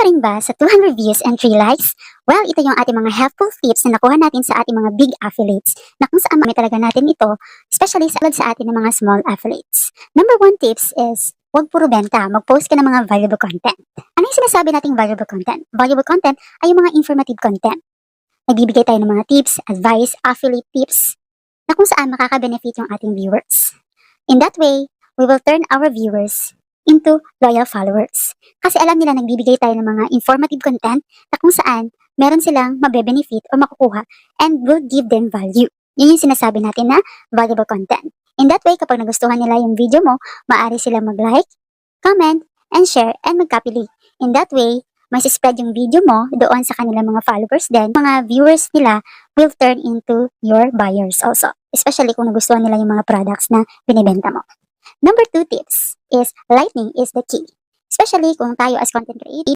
rin ba sa 200 views and 3 likes? Well, ito yung ating mga helpful tips na nakuha natin sa ating mga big affiliates na kung saan may talaga natin ito, especially sa atin ng mga small affiliates. Number 1 tips is, huwag puro benta, mag-post ka ng mga valuable content. Ano yung sinasabi nating valuable content? Valuable content ay yung mga informative content. Nagbibigay tayo ng mga tips, advice, affiliate tips, na kung saan makaka-benefit yung ating viewers. In that way, we will turn our viewers into loyal followers. Kasi alam nila nagbibigay tayo ng mga informative content na kung saan meron silang mabe-benefit o makukuha and will give them value. Yun yung sinasabi natin na valuable content. In that way, kapag nagustuhan nila yung video mo, maaari silang mag-like, comment, and share, and mag-copy link. In that way, mas spread yung video mo doon sa kanilang mga followers din. Mga viewers nila will turn into your buyers also. Especially kung nagustuhan nila yung mga products na binibenta mo. Number 2 tips is lightning is the key. Especially kung tayo as content creator,